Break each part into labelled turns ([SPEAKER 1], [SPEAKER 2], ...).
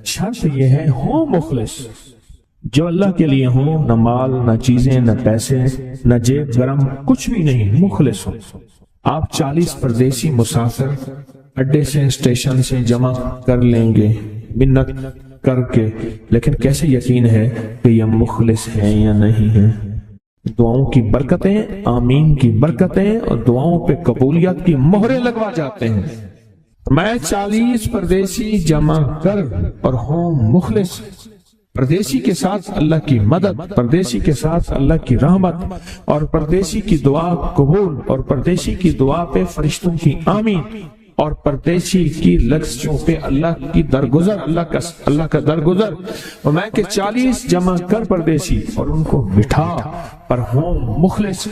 [SPEAKER 1] شرط یہ ہے ہو مخلص، جو اللہ کے لیے ہوں، نہ مال نہ چیزیں نہ پیسے نہ جیب گرم، کچھ بھی نہیں، مخلص ہو۔ آپ 40 پردیسی مسافر اڈے سے اسٹیشن سے جمع کر لیں گے منت کر کے، لیکن کیسے یقین ہے کہ یہ مخلص ہیں یا نہیں ہیں؟ دعاؤں کی برکتیں، آمین کی برکتیں اور دعاؤں پہ قبولیت کی مہریں لگوا جاتے ہیں۔ میں 40 پردیسی جمع کر اور ہوں مخلص، پردیسی کے ساتھ اللہ کی مدد، پردیسی کے ساتھ اللہ کی رحمت، اور پردیسی کی دعا قبول، اور پردیسی کی دعا پہ فرشتوں کی آمین، اور پردیسی کی لفظوں پہ اللہ کی درگزر، اللہ کا درگزر۔ اور میں کہ 40 جمع کر پردیسی اور ان کو بٹھا پر ہوں مخلص۔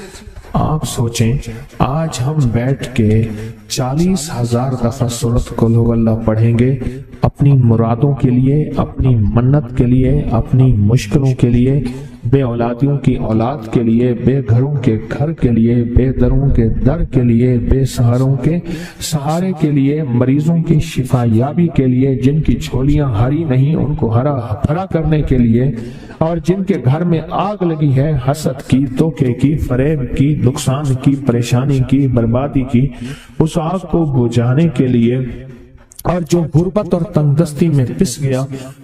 [SPEAKER 1] آپ سوچیں، آج ہم بیٹھ کے 40,000 دفعہ سورۃ قل ہو اللہ پڑھیں گے، اپنی مرادوں کے لیے، اپنی منت کے لیے، اپنی مشکلوں کے لیے، بے اولادیوں کی اولاد کے لیے، بے گھروں کے گھر کے لیے، بے دروں کے در کے لیے، بے سہاروں کے سہارے کے لیے، مریضوں کی شفا یابی کے لیے، جن کی جھولیاں ہری نہیں ان کو ہرا بھرا کرنے کے لیے، اور جن کے گھر میں آگ لگی ہے حسد کی، دھوکے کی، فریب کی، نقصان کی، پریشانی کی، بربادی کی، اس آگ کو بجھانے کے لیے، اور جو غربت اور تنگ دستی میں پس گیا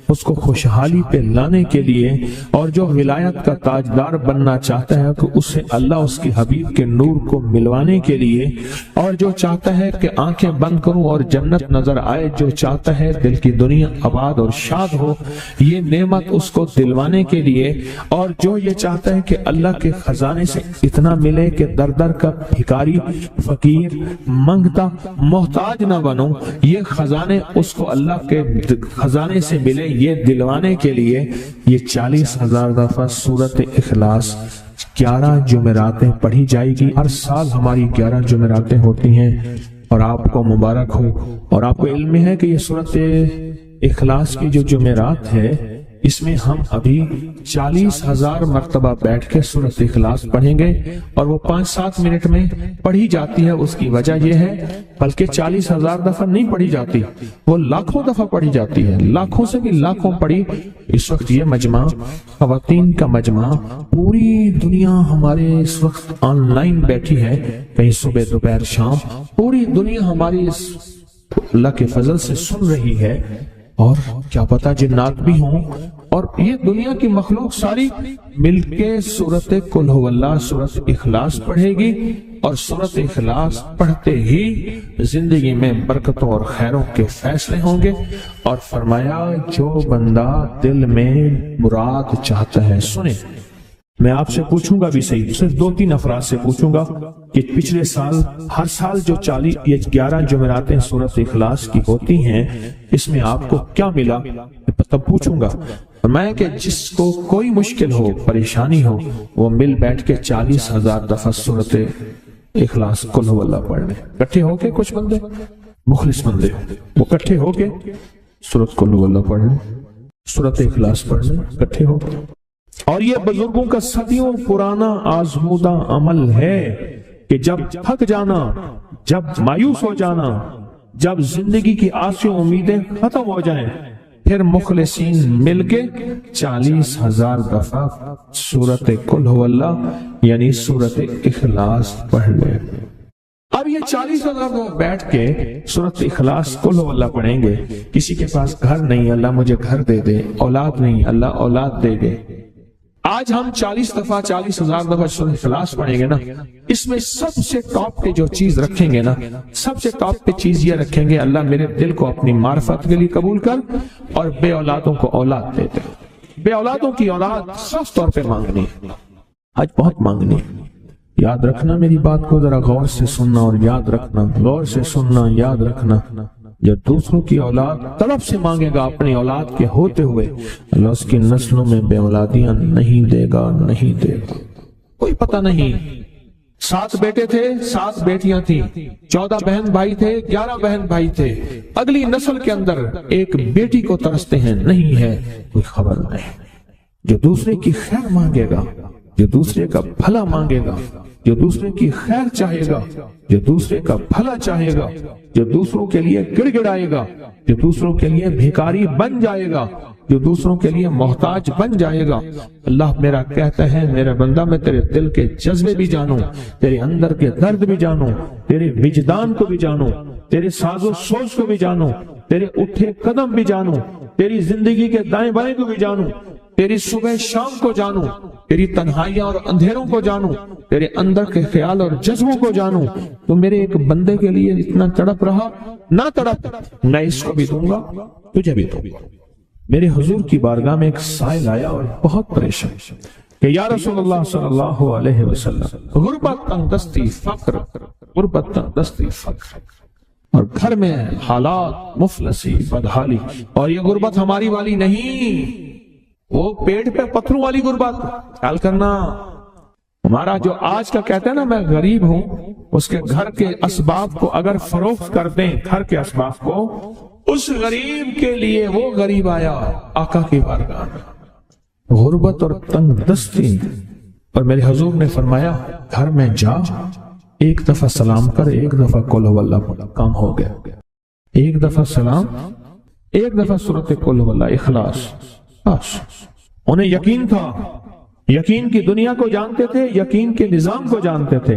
[SPEAKER 1] اس کو خوشحالی پہ لانے کے لیے، اور جو ولایت کا تاجدار بننا چاہتا ہے کہ اسے اللہ اس کی حبیب کے نور کو ملوانے کے لیے، اور جو چاہتا ہے کہ آنکھیں بند کروں اور جنت نظر آئے، جو چاہتا ہے دل کی دنیا آباد اور شاد ہو، یہ نعمت اس کو دلوانے کے لیے، اور جو یہ چاہتا ہے کہ اللہ کے خزانے سے اتنا ملے کہ در در کا بھکاری، فقیر، منگتا، محتاج نہ بنوں، یہ خزانے اس کو اللہ کے خزانے سے ملے، یہ دلوانے کے لیے یہ 40,000 دفعہ سورۃ اخلاص 11 جمعراتیں پڑھی جائے گی۔ ہر سال ہماری 11 جمعراتیں ہوتی ہیں، اور آپ کو مبارک ہو۔ اور آپ کو علم ہے کہ یہ سورۃ اخلاص کی جو جمعرات ہے، اس میں ہم ابھی 40,000 مرتبہ بیٹھ کے سورۃ اخلاص پڑھیں گے، اور وہ 5-7 منٹ میں پڑھی جاتی ہے۔ اس کی وجہ یہ ہے، بلکہ 40,000 دفعہ نہیں پڑھی جاتی، وہ لاکھوں دفعہ پڑھی جاتی ہے، لاکھوں سے بھی لاکھوں پڑھی۔ اس وقت یہ مجمع، خواتین کا مجمع، پوری دنیا ہمارے اس وقت آن لائن بیٹھی ہے، کہیں صبح دوپہر شام، پوری دنیا ہماری اس اللہ کے فضل سے سن رہی ہے، اور کیا پتا جنات بھی ہوں، اور یہ دنیا کی مخلوق ساری مل کے سورۃ قل ہو اللہ، سورۃ اخلاص پڑھے گی، اور سورۃ اخلاص پڑھتے ہی زندگی میں برکتوں اور خیروں کے فیصلے ہوں گے۔ اور فرمایا جو بندہ دل میں مراد چاہتا ہے، سنیں میں آپ سے پوچھوں گا بھی صحیح، صرف 2-3 افراد سے پوچھوں گا کہ پچھلے سال، ہر سال جو 11 جمعراتیں سورۃ اخلاص کی ہوتی ہیں، اس میں آپ کو کیا ملا، تب پوچھوں گا۔ میں کہ جس کو کوئی مشکل ہو، پریشانی ہو، وہ مل بیٹھ کے 40,000 دفعہ سورۃ اخلاص قل ہو اللہ پڑھ لیں، اکٹھے ہو کے، کچھ بندے مخلص بندے وہ اکٹھے ہو کے سورۃ قل ہو اللہ پڑھ لیں، سورۃ اخلاص پڑھ لیں اکٹھے ہو کے۔ اور یہ بزرگوں کا صدیوں پرانا آزمودہ عمل ہے کہ جب تھک جانا، جب مایوس ہو جانا، جب زندگی کی آسیں امیدیں ختم ہو جائیں، پھر مخلصین مل کے 40,000 دفعہ سورۃ قل ہو اللہ یعنی سورۃ اخلاص پڑھ لیں۔ اب یہ 40,000 دفعہ بیٹھ کے سورۃ اخلاص قل ہو اللہ پڑھیں گے۔ کسی کے پاس گھر نہیں، اللہ مجھے گھر دے دے، اولاد نہیں، اللہ اولاد دے دے۔ آج ہم 40,000 دفعہ سورۃ اخلاص پڑھیں گے نا، اس میں سب سے ٹاپ پہ جو چیز رکھیں گے نا، سب سے ٹاپ پہ چیز یہ رکھیں گے، اللہ میرے دل کو اپنی معرفت کے لیے قبول کر، اور بے اولادوں کو اولاد دے دے۔ بے اولادوں کی اولاد خاص طور پہ مانگنی، آج بہت مانگنی۔ یاد رکھنا میری بات کو، ذرا غور سے سننا اور یاد رکھنا، غور سے سننا، یاد رکھنا۔ جو دوسروں کی اولاد طلب سے مانگے گا اپنی اولاد کے ہوتے ہوئے، اللہ اس کی نسلوں میں بے اولادیاں نہیں دے گا، نہیں دے گا۔ کوئی پتہ نہیں، 7 بیٹے تھے، 7 بیٹیاں تھیں، 14 بہن بھائی تھے، 11 بہن بھائی تھے، اگلی نسل کے اندر ایک بیٹی کو ترستے ہیں، نہیں ہے، کوئی خبر نہیں۔ جو دوسرے کی خیر مانگے گا، جو دوسرے کا بھلا مانگے گا، جو دوسرے کی خیر چاہے گا، جو دوسرے کا بھلا چاہے گا، جو دوسروں کے لیے گڑ گڑائے گا، جو دوسروں کے لیے بھیکاری بن جائے گا، جو دوسروں کے لیے محتاج بن جائے گا۔ اللہ میرا کہتا ہے میرے بندہ میں تیرے دل کے جذبے بھی جانوں، تیرے اندر کے درد بھی جانوں، تیرے وجدان کو بھی جانوں، تیرے ساز و سوچ کو بھی جانوں، تیرے اٹھے قدم بھی جانوں، تیری زندگی کے دائیں بائیں کو بھی جانوں، تیری صبح شام کو جانوں، تیری تنہائیاں اور اندھیروں کو جانوں، تیرے اندر کے خیال اور جذبوں کو جانوں۔ تو میرے ایک بندے کے لیے اتنا تڑپ رہا، نہ تڑپ، میں اس کو بھی دوں گا، تجھے بھی دوں گا۔ میرے حضور کی بارگاہ میں ایک سائل آیا اور بہت پریشان کہ یا رسول اللہ صلی اللہ علیہ وسلم، غربت تنگدستی فقر، غربت تنگدستی فقر، اور گھر میں حالات مفلسی بدحالی، اور یہ غربت ہماری والی نہیں، وہ پیٹ پہ پتھروں والی غربت۔ خیال کرنا، ہمارا جو آج کا کہتے ہیں نا میں غریب ہوں، اس کے گھر کے اسباب کو اگر فروخت کر دیں، گھر کے اسباب کو، اس غریب کے لیے وہ غریب آیا آقا کی بارگاہ میں، غربت اور تنگ دستی، اور میرے حضور نے فرمایا گھر میں جا، ایک دفعہ سلام کر، ایک دفعہ قل هو اللہ پڑھ، کام ہو گیا۔ ایک دفعہ سلام، ایک دفعہ سورۃ قل هو اللہ، اخلاص، بس۔ انہیں یقین تھا، یقین کی دنیا کو جانتے تھے، یقین کے نظام کو جانتے تھے،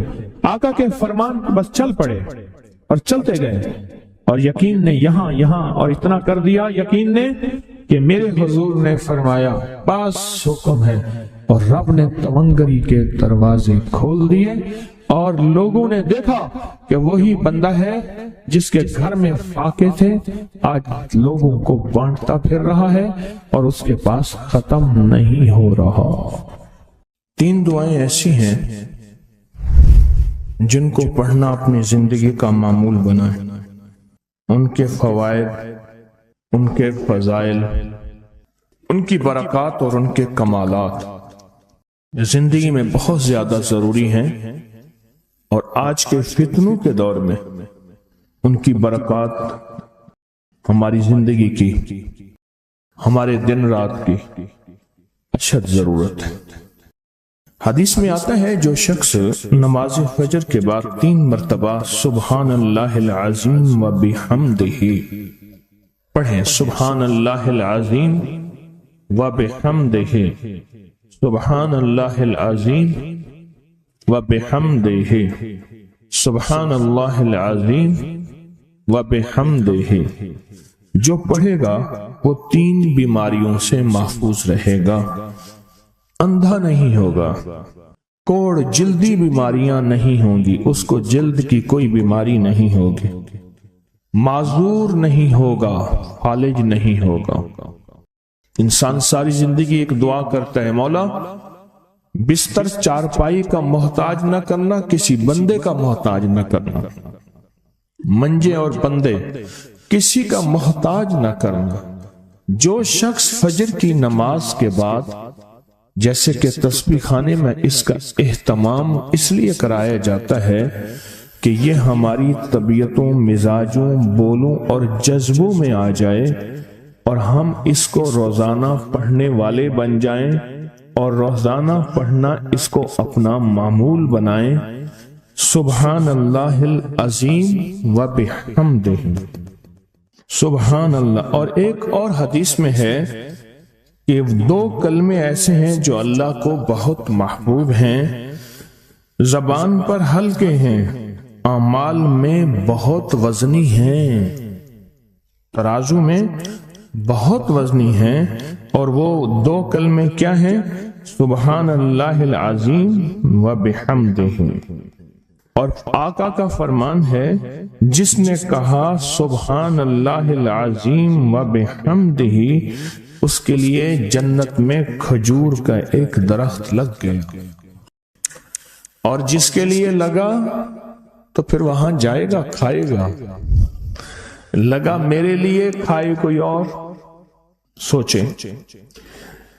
[SPEAKER 1] آقا کے فرمان بس چل پڑے اور چلتے گئے، اور یقین نے یہاں اور اتنا کر دیا یقین نے کہ میرے حضور نے فرمایا بس حکم ہے، اور رب نے تمنگری کے دروازے کھول دیے، اور لوگوں نے دیکھا کہ وہی بندہ ہے جس کے گھر میں فاقے تھے، آج لوگوں کو بانٹتا پھر رہا ہے اور اس کے پاس ختم نہیں ہو رہا۔
[SPEAKER 2] 3 دعائیں ایسی ہیں جن کو پڑھنا اپنی زندگی کا معمول بنائیں، ان کے فوائد، ان کے فضائل، ان کی برکات اور ان کے کمالات زندگی میں بہت زیادہ ضروری ہیں، اور آج کے فتنوں کے دور میں ان کی برکات ہماری زندگی کی، ہمارے دن رات کی اشد ضرورت ہے۔ حدیث میں آتا ہے جو شخص نماز فجر کے بعد 3 مرتبہ سبحان اللہ العظیم و بحمدہ پڑھیں، سبحان اللہ العظیم و بحمدہ، سبحان اللہ العظیم و بحمدہ، سبحان اللہ العظیم و بحمدہ، جو پڑھے گا وہ 3 بیماریوں سے محفوظ رہے گا، اندھا نہیں ہوگا، کوڑ جلدی بیماریاں نہیں ہوں گی، اس کو جلد کی کوئی بیماری نہیں ہوگی، معذور نہیں ہوگا، فالج نہیں ہوگا۔ انسان ساری زندگی ایک دعا کرتا ہے، مولا بستر چارپائی کا محتاج نہ کرنا، کسی بندے کا محتاج نہ کرنا، منجے اور بندے کسی کا محتاج نہ کرنا۔ جو شخص فجر کی نماز کے بعد، جیسے کہ تسبیح خانے میں اس کا اہتمام اس لیے کرایا جاتا ہے کہ یہ ہماری طبیعتوں، مزاجوں، بولوں اور جذبوں میں آ جائے، اور ہم اس کو روزانہ پڑھنے والے بن جائیں، اور روزانہ پڑھنا اس کو اپنا معمول بنائیں، سبحان اللہ العظیم و بحمدہ، سبحان اللہ۔ اور ایک اور حدیث میں ہے کہ 2 کلمے ایسے ہیں جو اللہ کو بہت محبوب ہیں، زبان پر ہلکے ہیں، اعمال میں بہت وزنی ہیں، ترازو میں بہت وزنی ہیں، اور وہ 2 کلمے کیا ہیں؟ سبحان اللہ العظیم و بحمدہ۔ اور آقا کا فرمان ہے جس نے کہا سبحان اللہ العظیم و بحمدہ، اس کے لیے جنت میں کھجور کا ایک درخت لگ گیا، اور جس کے لیے لگا تو پھر وہاں جائے گا، کھائے گا۔ لگا میرے لیے، کھائے کوئی اور۔ سوچیں،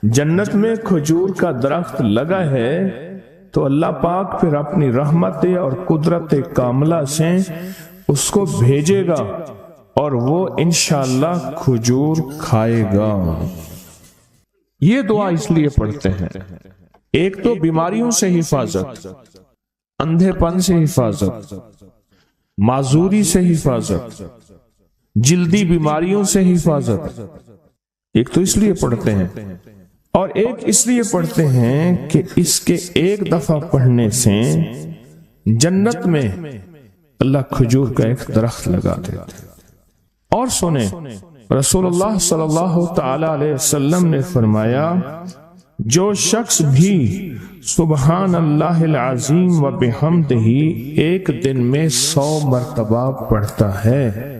[SPEAKER 2] جنت میں کھجور کا درخت لگا ہے تو اللہ پاک پھر اپنی رحمت اور قدرت کاملہ سے اس کو بھیجے گا، اور وہ انشاءاللہ کھجور کھائے گا۔ یہ دعا اس لیے پڑھتے ہیں ایک تو بیماریوں سے حفاظت، اندھے پن سے حفاظت، معذوری سے حفاظت، جلدی بیماریوں سے حفاظت۔ ایک تو اس لیے پڑھتے ہیں، اور ایک اس لیے پڑھتے ہیں کہ اس کے ایک دفعہ پڑھنے سے جنت میں اللہ کھجور کا ایک درخت لگا دیتا ہے۔ اور سنیں، رسول اللہ صلی اللہ تعالی علیہ وسلم نے فرمایا، جو شخص بھی سبحان اللہ العظیم و بحمدہ ایک دن میں 100 مرتبہ پڑھتا ہے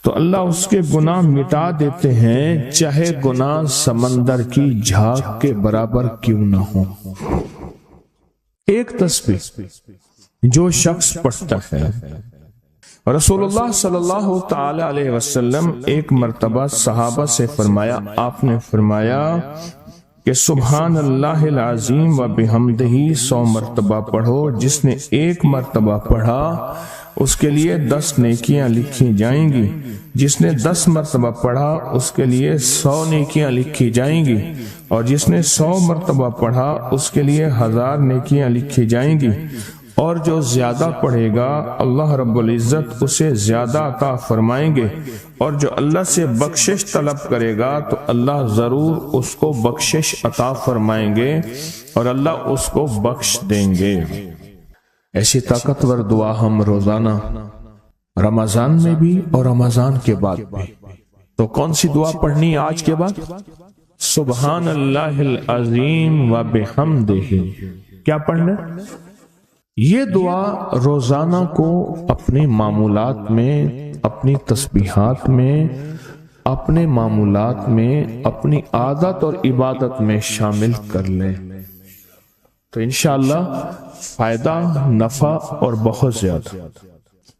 [SPEAKER 2] تو اللہ اس کے گناہ مٹا دیتے ہیں، چاہے گناہ سمندر کی جھاگ کے برابر کیوں نہ ہو۔ ایک تسبیح جو شخص پڑھتا ہے، رسول اللہ صلی اللہ تعالی علیہ وسلم ایک مرتبہ صحابہ سے فرمایا، آپ نے فرمایا کہ سبحان اللہ العظیم و بحمدہ 100 مرتبہ پڑھو، جس نے ایک مرتبہ پڑھا اس کے لیے 10 نیکیاں لکھی جائیں گی، جس نے 10 مرتبہ پڑھا اس کے لیے 100 نیکیاں لکھی جائیں گی، اور جس نے 100 مرتبہ پڑھا اس کے لیے 1000 نیکیاں لکھی جائیں گی، اور جو زیادہ پڑھے گا اللہ رب العزت اسے زیادہ عطا فرمائیں گے، اور جو اللہ سے بخشش طلب کرے گا تو اللہ ضرور اس کو بخشش عطا فرمائیں گے اور اللہ اس کو بخش دیں گے۔ ایسی طاقتور دعا ہم روزانہ رمضان میں بھی اور رمضان کے بعد بھی۔ تو کون سی دعا پڑھنی ہے آج کے بعد؟ سبحان اللہ العظیم و بحمدہ۔ کیا پڑھنا؟ یہ دعا روزانہ کو اپنے معمولات میں، اپنی تسبیحات میں، اپنے معمولات میں، اپنی عادت اور عبادت میں شامل کر لیں تو انشاءاللہ فائدہ، نفع اور بہت زیادہ۔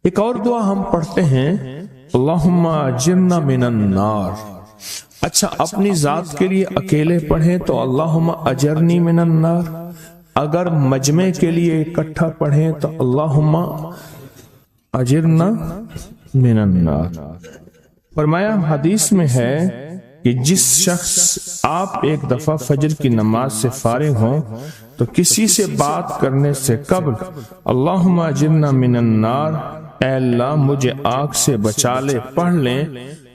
[SPEAKER 2] ایک اور دعا ہم پڑھتے ہیں، اللہم اجرنا من النار۔ اچھا، اپنی ذات کے لیے اکیلے پڑھیں تو اللہم اجرنی من النار، اگر مجمع کے لیے اکٹھا پڑھیں تو اللہم اجرنا من النار۔ فرمایا حدیث میں ہے کہ جس شخص آپ ایک دفعہ فجر کی نماز سے فارغ ہوں تو کسی سے بات کرنے سے قبل اللہم اجرنا من النار، اے اللہ مجھے آگ سے بچا لے، پڑھ لیں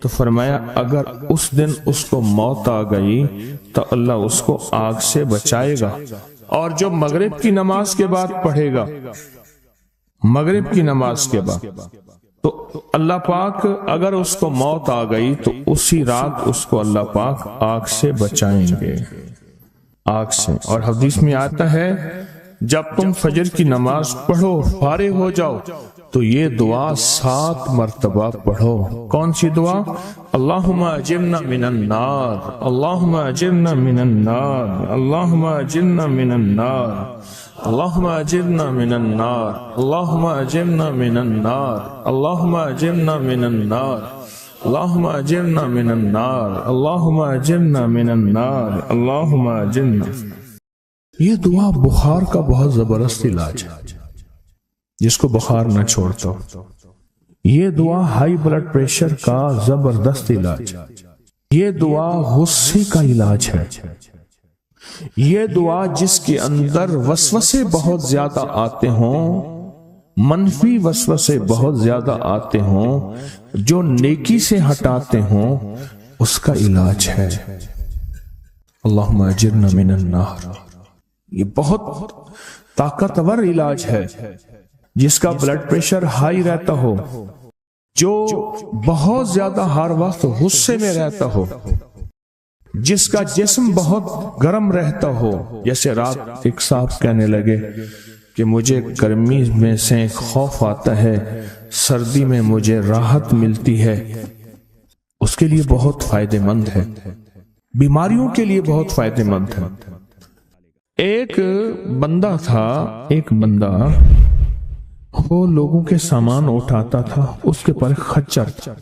[SPEAKER 2] تو فرمایا اگر اس دن اس کو موت آ گئی تو اللہ اس کو آگ سے بچائے گا۔ اور جو مغرب کی نماز کے بعد پڑھے گا، مغرب کی نماز کے بعد، تو اللہ پاک اگر اس کو موت آ گئی تو اسی رات اس کو اللہ پاک آگ سے بچائیں گے، آگ سے۔ اور حدیث میں آتا ہے جب تم فجر کی نماز پڑھو، فارغ ہو جاؤ تو یہ دعا 7 مرتبہ پڑھو۔ کون سی دعا؟ اللہم اجرنا من النار، اللہم اجرنا من النار، اللہم اجرنا من النار، اللہم اجرنا من النار، اللہم اجرنا من النار، اللہم اجرنا من النار، اللہم اجرنا من النار، اللہم اجرنا من النار، اللہم اجرنا۔ یہ دعا بخار کا بہت زبردست علاج ہے، جس کو بخار نہ چھوڑتا ہو۔ یہ دعا ہائی بلڈ پریشر کا زبردست علاج ہے۔ یہ دعا غصے کا علاج ہے۔ یہ دعا جس کے اندر وسوسے بہت زیادہ آتے ہوں، منفی وسوسے بہت زیادہ آتے ہوں، جو نیکی سے ہٹاتے ہوں، اس کا علاج ہے۔ اللہم اجرنا من النار۔ یہ بہت طاقتور علاج ہے۔ جس کا بلڈ پریشر ہائی رہتا ہو، جو بہت زیادہ ہر وقت غصے میں رہتا ہو، جس کا جسم بہت گرم رہتا ہو، جیسے رات ایک صاحب کہنے لگے کہ مجھے گرمی میں سے خوف آتا ہے، سردی میں مجھے راحت ملتی ہے، اس کے لیے بہت فائدہ مند ہے، بیماریوں کے لیے بہت فائدہ مند ہے۔ ایک بندہ تھا، ایک بندہ وہ لوگوں کے سامان اٹھاتا تھا، اس کے پر خچر تھا،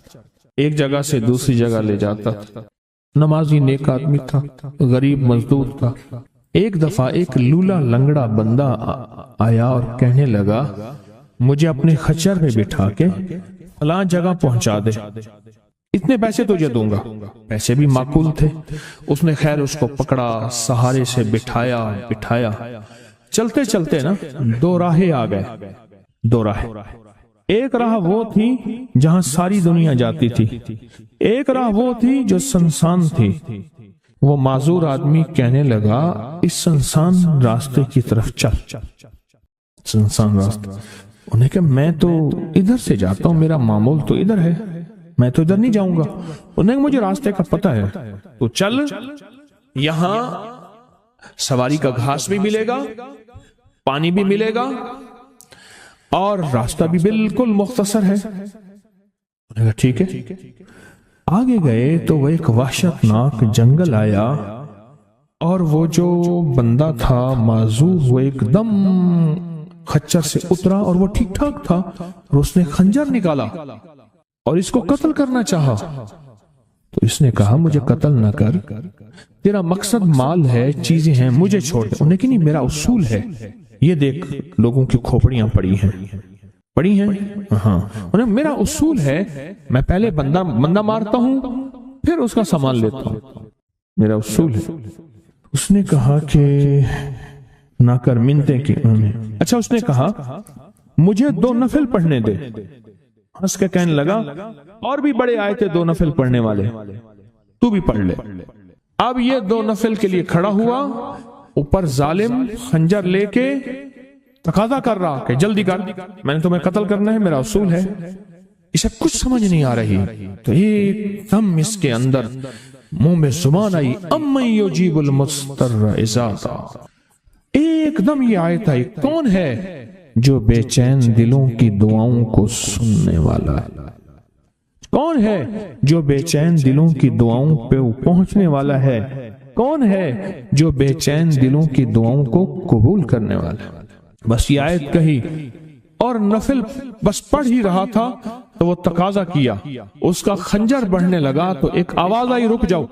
[SPEAKER 2] ایک جگہ سے دوسری جگہ لے جاتا تھا، نمازی نیک آدمی تھا، غریب مزدور تھا۔ ایک دفعہ ایک لولا لنگڑا بندہ آیا اور کہنے لگا مجھے اپنے خچر میں بٹھا کے فلاں جگہ پہنچا دے۔
[SPEAKER 1] اتنے پیسے تجھے دوں گا۔ پیسے بھی معقول تھے۔ اس نے خیر اس کو پکڑا، سہارے سے بٹھایا۔ چلتے چلتے نا دو راہیں آ گئے، دو راہیں۔ ایک راہ وہ تھی جہاں ساری دنیا جاتی تھی، ایک راہ وہ تھی جو سنسان تھی۔ وہ معذور آدمی کہنے لگا اس سنسان راستے کی طرف چل۔ سنسان راستہ، انہیں کہ میں تو ادھر سے جاتا ہوں، میرا معمول تو ادھر ہے، میں تو ادھر نہیں جاؤں گا۔ انہیں کہ مجھے راستے کا پتہ ہے، تو چل، یہاں سواری کا گھاس بھی ملے گا، پانی بھی ملے گا، اور راستہ بھی بالکل مختصر ہے۔ انہیں کہا ٹھیک ہے۔ آگے گئے تو وہ ایک وحشتناک جنگل آیا، اور وہ جو بندہ تھا معذور، وہ ایک دم خچر سے اترا، اور وہ ٹھیک ٹھاک تھا، اور اس نے خنجر نکالا اور اس کو قتل کرنا چاہا۔ تو اس نے کہا مجھے قتل نہ کر، تیرا مقصد مال ہے، چیزیں ہیں، مجھے چھوڑ دے۔ انہیں کہ نہیں، میرا اصول ہے، یہ دیکھ لوگوں کی کھوپڑیاں پڑی ہیں، ہاں، انہیں میرا اصول ہے، میں پہلے بندہ مارتا ہوں، پھر اس کا سامان لیتا ہوں، میرا اصول ہے۔ اس نے کہا کہ نہ کر منتے کی۔ اچھا، اس نے کہا مجھے 2 نفل پڑھنے دے۔ ہنس کے کہنے لگا اور بھی بڑے آئے تھے 2 نفل پڑھنے والے، تو بھی پڑھ لے۔ اب یہ 2 نفل کے لیے کھڑا ہوا، اوپر ظالم خنجر لے کے تقاضا کر رہا کہ جلدی کر، میں نے تمہیں قتل کرنا ہے، میرا اصول ہے۔ اسے کچھ سمجھ نہیں آ رہی، تو ایک دم اس کے اندر منہ میں زبان آئی، امن یجیب المضطر اذا دعا۔ ایک دم یہ آیت آئی، کون ہے جو بے چین دلوں کی دعاؤں کو سننے والا ہے؟ کون ہے جو بے چین دلوں کی دعاؤں پہ پہنچنے والا ہے؟ کون ہے جو بے چین دلوں کی دعاؤں کو قبول کرنے والا ہے؟ بس یہ آیت کہی اور نفل بس پڑھ ہی رہا تھا تو وہ تقاضا کیا، اس کا خنجر بڑھنے لگا تو ایک آواز آئی، رک جاؤ۔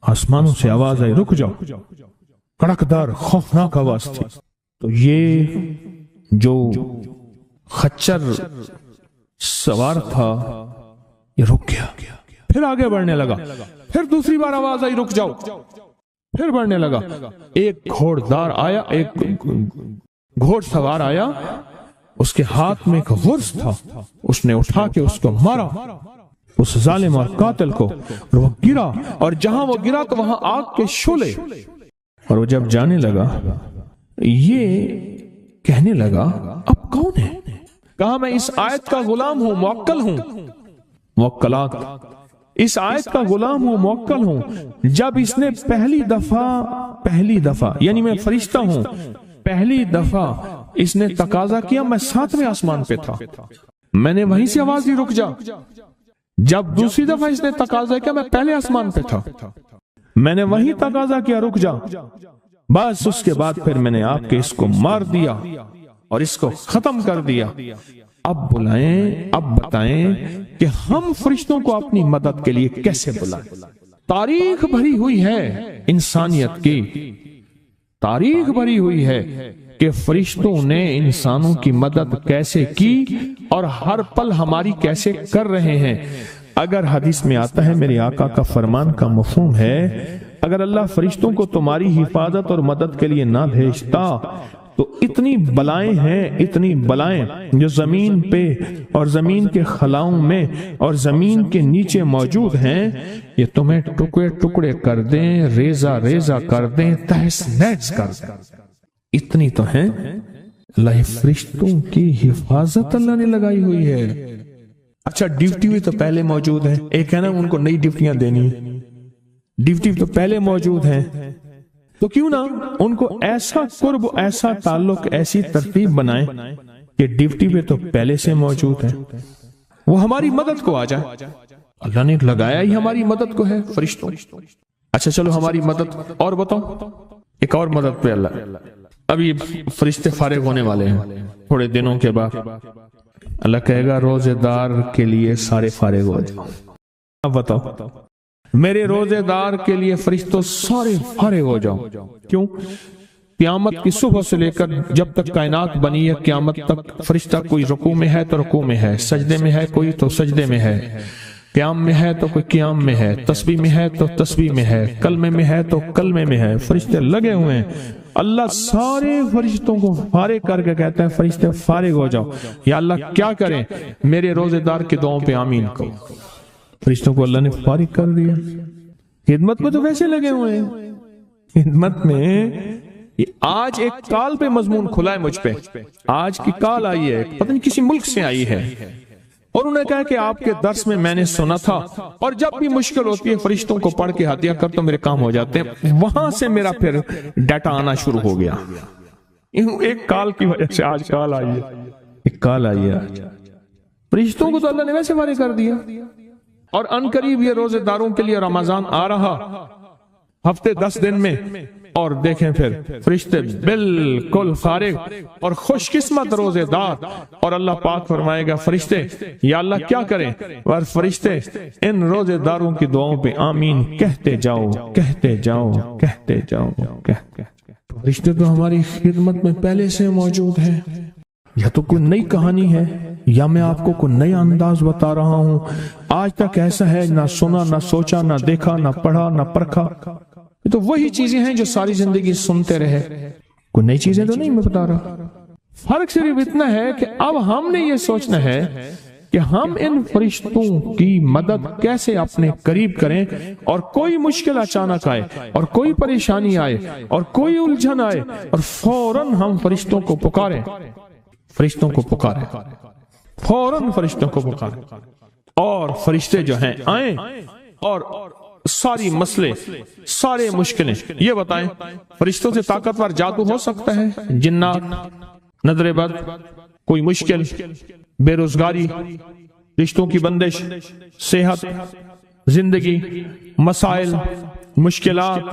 [SPEAKER 1] آسمانوں سے آواز آئی، رک جاؤ، کڑکدار خوفناک آواز تھی۔ تو یہ جو خچر سوار تھا یہ رک گیا، پھر آگے بڑھنے لگا، پھر دوسری بار آواز آئی، رک جاؤ، پھر بڑھنے لگا۔ ایک گھوڑدار آیا، ایک گھوڑ سوار آیا، اس کے ہاتھ میں ایک غرض تھا، اس نے اٹھا کے اس کو مارا، اس ظالم اور قاتل کو، اور وہ گرا، اور جہاں وہ گرا تو وہاں آگ کے شعلے۔ اور وہ جب جانے لگا یہ کہنے لگا اب کون ہے؟ کہا میں اس آیت کا غلام ہوں، موکل ہوں، موکلات، اس آیت کا غلام ہوں، موکل ہوں۔ جب اس نے پہلی دفعہ یعنی میں فرشتہ ہوں، پہلی دفعہ اس نے تقاضا کیا، میں 7ویں آسمان پہ تھا، میں نے وہیں سے آواز دی رک جا۔ جب دوسری دفعہ اس نے تقاضا کیا، میں پہلے آسمان پہ تھا، میں نے وہیں تقاضا کیا رک جا۔ بس اس کے بعد پھر میں نے آپ کے اس کو مار دیا اور اس کو ختم کر دیا۔ اب بلائیں، اب بتائیں کہ ہم فرشتوں کو اپنی مدد کے لیے کیسے بلائیں؟ تاریخ بھری ہوئی ہے انسانیت کی، تاریخ بھری ہوئی ہے کہ فرشتوں نے انسانوں کی مدد کیسے کی اور ہر پل ہماری کیسے کر رہے ہیں۔ اگر حدیث میں آتا ہے، میرے آقا کا فرمان کا مفہوم ہے، اگر اللہ فرشتوں کو تمہاری حفاظت اور مدد کے لیے نہ بھیجتا تو اتنی بلائیں ہیں، اتنی بلائیں جو زمین پہ اور زمین کے خلاؤں میں اور زمین کے نیچے موجود ہیں، یہ تمہیں ٹکڑے ٹکڑے کر دیں، ریزہ ریزہ کر دیں، تہس نہس کر دیں۔ اتنی تو ہیں، اللہ فرشتوں کی حفاظت اللہ نے لگائی ہوئی ہے۔ اچھا، ڈیوٹی بھی تو پہلے موجود ہے، ایک ہے نا ان کو نئی ڈیوٹیاں دینی، ڈیوٹی تو پہلے موجود ہیں، تو کیوں نہ ان کو ایسا قرب، ایسا تعلق، ایسی ترتیب بنائیں کہ ڈیوٹی پہ تو پہلے سے موجود ہے، وہ ہماری مدد کو آ جائے۔ اللہ نے لگایا ہی ہماری مدد کو ہے فرشتوں۔ اچھا چلو ہماری مدد اور بتاؤ، ایک اور مدد پہ اللہ، ابھی فرشتے فارغ ہونے والے ہیں تھوڑے دنوں کے بعد، اللہ کہے گا روزے دار کے لیے سارے فارغ ہو جاؤ۔ اب بتاؤ، میرے روزے دار کے لیے فرشتوں سارے فارغ ہو جاؤ۔ کیوں؟ قیامت کی صبح سے لے کر جب تک کائنات بنی ہے قیامت تک فرشتہ کوئی رکوع میں ہے تو رکوع میں ہے، سجدے میں ہے کوئی تو سجدے میں ہے، قیام میں ہے تو کوئی قیام میں ہے، تسبیح میں ہے تو تسبیح میں ہے، کلمے میں ہے تو کلمے میں ہے، فرشتے لگے ہوئے ہیں۔ اللہ سارے فرشتوں کو فارغ کر کے کہتا ہے فرشتے فارغ ہو جاؤ، یا اللہ کیا کریں، میرے روزے دار کی دعاؤں پہ آمین کہو۔ فرشتوں کو اللہ نے فارغ کر دیا، خدمت میں تو ویسے لگے ہوئے ہیں، خدمت میں۔ آج ایک کال پہ مضمون کھلا ہے مجھ پہ، آج کی کال آئی ہے، پتہ نہیں کسی ملک سے آئی ہے، اور انہوں نے کہا کہ آپ کے درس میں نے سنا تھا، اور جب بھی مشکل ہوتی ہے فرشتوں کو پڑھ کے ہدیہ کر تو میرے کام ہو جاتے ہیں۔ وہاں سے میرا پھر ڈیٹا آنا شروع ہو گیا، ایک کال کی وجہ سے آج کال آئی ہے، ایک کال آئی ہے۔ فرشتوں کو تو اللہ نے ویسے فارغ کر دیا، اور ان قریب یہ روزے داروں کے لیے رمضان آ رہا، ہفتے 10 دن میں، اور دیکھیں پھر فرشتے بالکل فارغ اور خوش قسمت روزے دار، اور اللہ پاک فرمائے گا فرشتے یا اللہ کیا کریں، اور فرشتے ان روزے داروں کی دعاؤں پہ آمین کہتے جاؤ، کہتے جاؤ، کہتے جاؤ، کہتے جاؤ۔ فرشتے تو ہماری خدمت میں پہلے سے موجود ہیں، یا تو کوئی نئی کہانی ہے، یا میں آپ کو کوئی نیا انداز بتا رہا ہوں، آج تک ایسا ہے نہ سنا، نہ سوچا، نہ دیکھا، نہ پڑھا، نہ پرکھا۔ تو وہی چیزیں ہیں جو ساری زندگی سنتے رہے، کوئی نئی چیزیں تو نہیں میں بتا رہا۔ فرق صرف اتنا ہے کہ اب ہم نے یہ سوچنا ہے کہ ہم ان فرشتوں کی مدد کیسے اپنے قریب کریں، اور کوئی مشکل اچانک آئے، اور کوئی پریشانی آئے، اور کوئی الجھن آئے، اور فوراً ہم فرشتوں کو پکاریں، فرشتوں کو پکاریں، فوراً فرشتوں کو پکاریں، اور فرشتے جو ہیں آئیں اور ساری مسئلے، سارے مشکلیں یہ بتائیں۔ فرشتوں سے طاقتور جادو ہو سکتا ہے، جنات، نظر بد، کوئی مشکل، بے روزگاری، رشتوں کی بندش، صحت، زندگی، مسائل، مشکلات،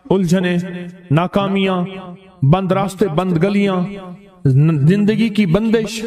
[SPEAKER 1] الجھنیں، ناکامیاں، بند راستے، بند گلیاں، زندگی کی بندش،